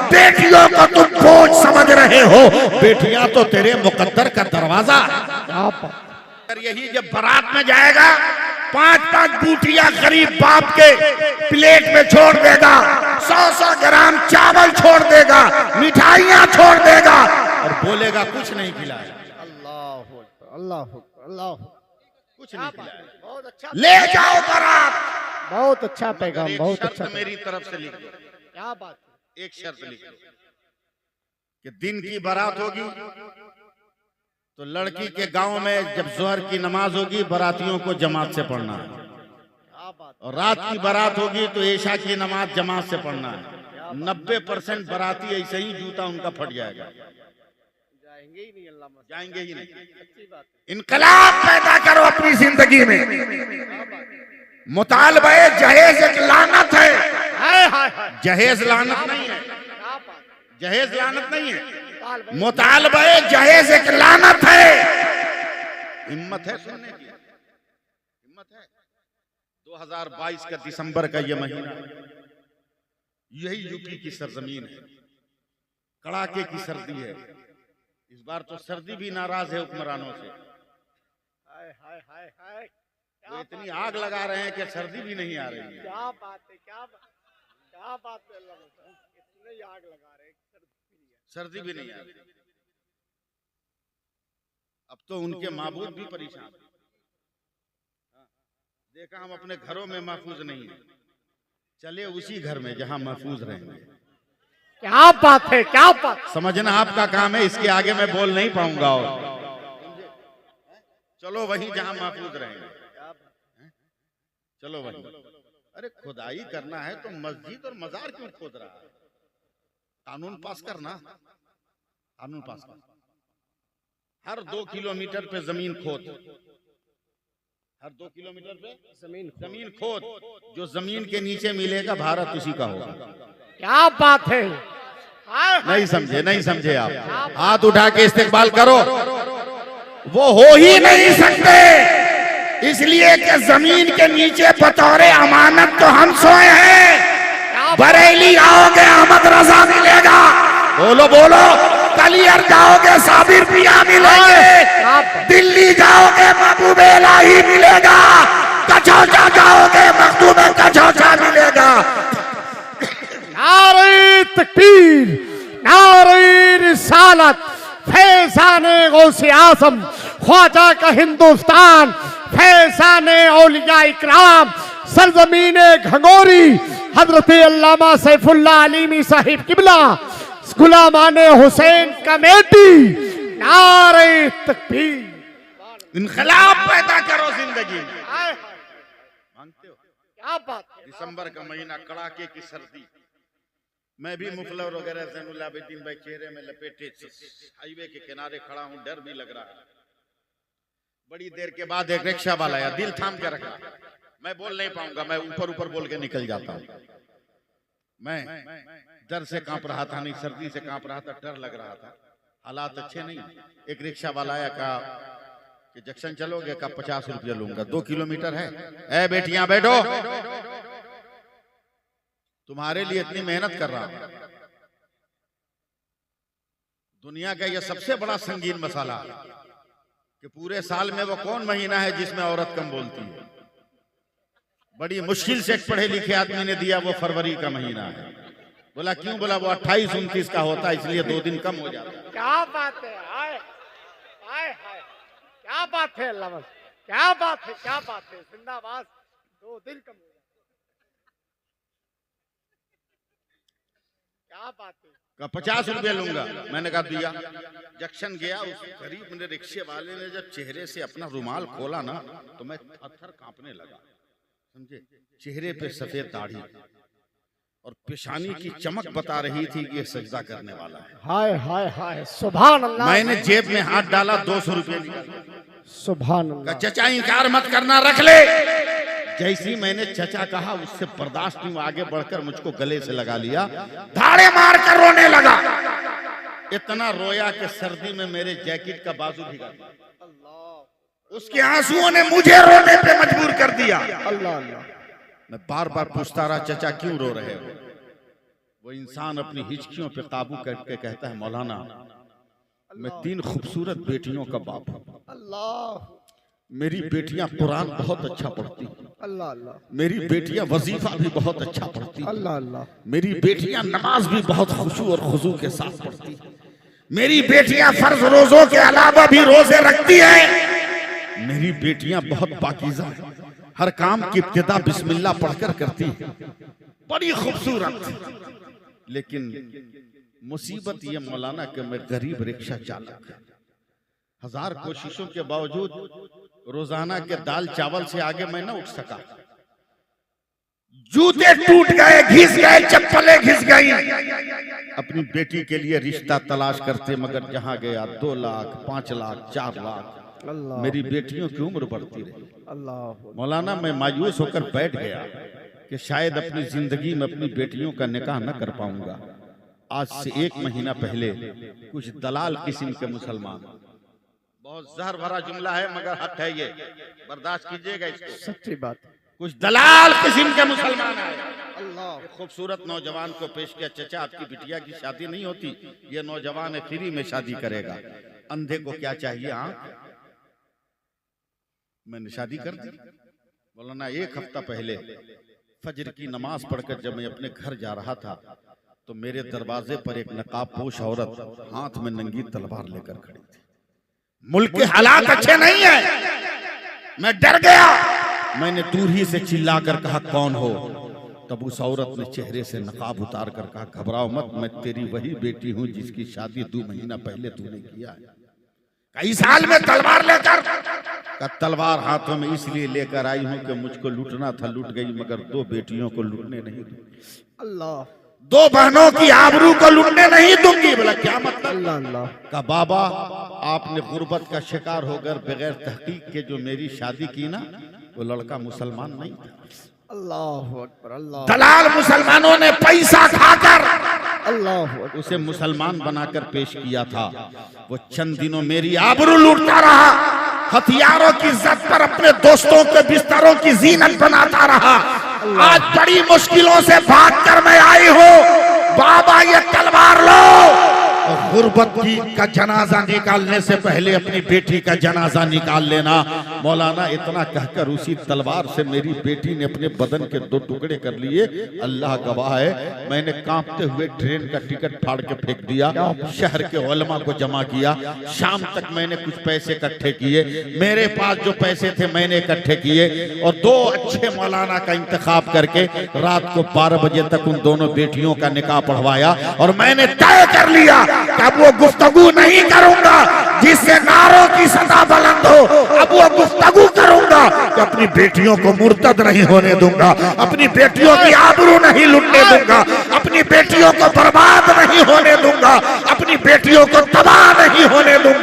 बेटियों को तुम बोझ समझ रहे हो, बेटियां तो तेरे मुकद्दर का दरवाजा। यही जब बारात में जाएगा 5-5 बूटियां गरीब बाप के प्लेट में छोड़ देगा, 100-100 ग्राम चावल छोड़ देगा, मिठाइयां छोड़ देगा और बोलेगा कुछ नहीं खिलाया। अल्लाह अल्लाह कुछ नहीं खिलाया। बहुत अच्छा, ले जाओ बारात। बहुत अच्छा पैगाम, बहुत अच्छा। मेरी तरफ से लिख दो, क्या बात है। एक शर्त लिख दो कि दिन की बारात होगी तो लड़की के गांव में जब जोहर की नमाज होगी बारातियों को जमात से पढ़ना है, और रात की बारात होगी तो ईशा की नमाज जमात से पढ़ना है। 90% बाराती ऐसे ही जूता उनका फट जाएगा, जाएंगे ही नहीं, अल्लाह जाएंगे ही नहीं। अच्छी बात है। इनकलाब पैदा करो अपनी जिंदगी में। मुतालबा जहेज एक लानत है। हाय हाय हाय, जहेज लानत नहीं है, क्या बात है। जहेज लानत नहीं है, मुतालबा जहेज एक लानत है। हिम्मत है सुनने की, हिम्मत है। 2022 का दिसंबर का ये महीना, यही यूपी की सरजमीन है, कड़ाके की सर्दी है। इस बार तो सर्दी भी नाराज है हुक्मरानों से। हाय हाय हाय हाय, वो इतनी आग लगा रहे हैं कि सर्दी भी नहीं आ रही है। क्या बात है, क्या बात है। अल्लाह इतने आग लगा रहे हैं, सर्दी भी नहीं आ रही। अब तो उनके माबूद भी परेशान। देखा हम अपने घरों में महफूज नहीं है, चले उसी घर में जहां महफूज रहेंगे। क्या बात है, क्या बात। समझना आपका काम है, इसके आगे मैं बोल नहीं पाऊंगा। और चलो वहीं जहां महफूज रहेंगे, चलो वहीं। अरे खुदाई करना है तो मस्जिद और मजार क्यों खोद रहा है? कानून पास करना, कानून पास कर। हर 2 किलोमीटर पे जमीन खोद, हर 2 किलोमीटर पे जमीन खोद। जो जमीन के नीचे मिलेगा भारत उसी का होगा। क्या बात है। नहीं समझे, नहीं समझे आप? हाथ उठा के इस्तेकबाल करो। वो हो ही नहीं सकते, इसलिए कि जमीन के नीचे बतौरे अमानत तो हम सोए हैं। बरेली आओगे अहमद रजा मिलेगा, बोलो बोलो। कलियर जाओगे साबिर पिया मिलेंगे, दिल्ली जाओगे महबूब इलाही मिलेगा, कचौचा जाओगे मखदूम कचौचा मिलेगा। नारे तकबीर, नारे रिसालत, फैज़ाने गौसे आज़म, ख्वाजा का हिंदुस्तान, फैज़ाने औलिया इकराम, सरजमीने घंगोरी, हजरत अल्लामा सैफुल्लाह अलीमी साहिब किबला, गुलामाने हुसैन कमेटी। नारे तकबीर। इनकलाब पैदा करो जिंदगी में। मांगते हो? क्या बात है। दिसंबर का महीना, कड़ाके की सर्दी। मैं भी मुफलर वगैरह ज़ैनुल आबिदीन भाई चेहरे में लपेटे हाईवे के किनारे खड़ा हूं, डर भी लग रहा है। बड़ी देर के बाद एक रिक्शा वाला आया, दिल थाम के रखा। मैं बोल नहीं पाऊंगा, मैं ऊपर ऊपर बोल के निकल जाता हूं। मैं डर से कांप रहा था, नहीं सर्दी से कांप रहा था, डर लग रहा था, हालात अच्छे नहीं। एक रिक्शा वाला आया, कहा कि जंक्शन चलोगे? का 50 रुपया लूंगा, 2 किलोमीटर है। ए बेटियां बैठो, तुम्हारे लिए इतनी मेहनत कर रहा हूं। दुनिया का यह सबसे बड़ा संगीन मसाला कि पूरे साल में वो कौन महीना है जिसमें औरत कम बोलती है? बड़ी मुश्किल से एक पढ़े लिखे आदमी ने दिया, वो फरवरी का महीना है। बोला क्यों? बोला वो 28-29 का होता है, इसलिए 2 दिन कम हो जाता है। क्या बात है। हाय हाय हाय, क्या बात है। अल्लाह, क्या बात है, क्या बात है। जिंदाबाद। 2 दिन कम हो जाता, क्या बात है। का 50 रुपया लूंगा। मैंने कहा दिया। जंक्शन गया, उस गरीब मेरे रिक्शे वाले ने जब चेहरे से अपना रुमाल खोला ना, तो मैं थर-थर कांपने लगा। समझे? चेहरे पे सफेद दाढ़ी और पेशानी की चमक बता रही थी कि ये सजदा करने वाला है। हाय हाय हाय, सुभान अल्लाह। मैंने जेब में हाथ डाला, 200 रुपये निकाले। सुभान अल्लाह। चचा इनकार मत करना, रख ले। जैसी मैंने चचा कहा, उससे बर्दाश्त नहीं, आगे बढ़कर मुझको गले से लगा लिया, धाड़े मार कर रोने लगा। इतना रोया कि सर्दी में मेरे जैकेट का बाजू भीगा दिया। उसके आंसुओं ने मुझे रोने पे मजबूर कर दिया। अल्लाह अल्लाह। मैं बार बार पूछता रहा, चचा क्यों रो रहे हो? वो इंसान अपनी हिचकियों पे काबू करके कहता है, मौलाना मैं 3 खूबसूरत बेटियों का बाप हूँ। अल्लाह मेरी बेटियां कुरान बहुत अच्छा पढ़ती, अल्लाह अल्लाह, मेरी बेटियां वजीफा भी बहुत अच्छा पढ़ती, अल्लाह अल्लाह, मेरी बेटियां नमाज भी बहुत खुशू और खुजू के साथ पढ़ती, मेरी बेटियां फर्ज रोजों के अलावा भी रोजे रखती हैं, मेरी बेटियां बहुत पाकीज़ा हैं, हर काम की इब्तिदा बिस्मिल्लाह पढ़कर करती हैं, बड़ी खूबसूरत। लेकिन मुसीबत ये मौलाना कि मैं गरीब रिक्शा चालक, 1000 कोशिशों के बावजूद रोजाना के दाल चावल से आगे मैं न उठ सका। जूते टूट गए, घिस गए, चप्पलें घिस गई। अपनी बेटी के लिए रिश्ता तलाश करते, मगर जहां गया 2 लाख, 5 लाख, 4 लाख। मेरी बेटियों की उम्र बढ़ती रही। अल्लाह मौलाना मैं मायूस होकर बैठ गया कि शायद अपनी जिंदगी में अपनी बेटियों का निकाह न कर पाऊंगा। आज से 1 महीना पहले कुछ दलाल किस्म के मुसलमान, बहुत जहर भरा जुमला है मगर हक है, ये बर्दाश्त कीजिएगा इसको, सच्ची बात, कुछ दलाल किस्म के मुसलमान आए। अल्लाह खूबसूरत नौजवान को पेश किया, चचा आपकी बिटिया की शादी नहीं होती, ये नौजवान फ्री में शादी करेगा। अंधे को क्या चाहिए आंख, मैंने शादी कर दी। बोला ना, 1 हफ्ता पहले फजर की नमाज पढ़कर जब मैं अपने घर जा रहा था तो मेरे दरवाजे पर एक नकाबपोश औरत हाथ में नंगी तलवार लेकर खड़ी थी। मुल्क के हालात अच्छे नहीं है, मैं डर गया। मैंने दूर ही से चिल्लाकर कहा, कौन हो? तब उस औरत ने चेहरे से नकाब उतार कर कहा, घबराओ मत, मैं तेरी वही बेटी हूं जिसकी शादी 2 महीना पहले तूने किया है। कई साल में तलवार लेकर का तलवार हाथों में इसलिए लेकर आई हूं कि मुझको लूटना था, लूट गई, मगर 2 बेटियों को लूटने नहीं दूंगी। अल्लाह, 2 बहनों की आबरू को लूटने नहीं दूंगी। बोला क्या मतलब? अल्लाह अल्लाह, का बाबा आपने गुर्बत का शिकार होकर बगैर तहकीक के जो मेरी शादी की ना, वो लड़का मुसलमान नहीं था। अल्लाह अकबर, अल्लाह, दलाल मुसलमानों ने पैसा खाकर अल्लाह, उसे मुसलमान बनाकर पेश किया था। वो चंद दिनों मेरी आबरू लूटता रहा, हथियारों की इज्जत पर अपने दोस्तों के बिस्तरों की जीनत बनाता रहा। आज बड़ी मुश्किलों से भागकर मैं आई हूँ। बाबा ये तलवार लो, गुर्बत का जनाजा निकालने से पहले अपनी बेटी का जनाजा निकाल लेना। मौलाना इतना कहकर उसी तलवार से मेरी बेटी ने अपने बदन के 2 टुकड़े कर लिए। अल्लाह गवाह है, मैंने कांपते हुए ट्रेन का टिकट फाड़ के फेंक दिया, शहर के उलमा को जमा किया। शाम तक मैंने कुछ पैसे इकट्ठे किए, मेरे पास जो पैसे थे मैंने इकट्ठे किए और 2 अच्छे मौलाना का इंतखाब करके रात को 12 बजे तक उन दोनों बेटियों का निकाह पढ़वाया। और मैंने तय कर लिया अब वो गुफ्तगू नहीं करूंगा जिससे नारों की सतह बुलंद हो। अब वो गुफ्तगू करूंगा कि अपनी बेटियों को मुर्तद नहीं होने दूंगा, अपनी बेटियों की आबरू नहीं लुटने दूंगा, अपनी बेटियों को बर्बाद नहीं होने दूंगा, अपनी बेटियों को तबाह नहीं होने दूंगा।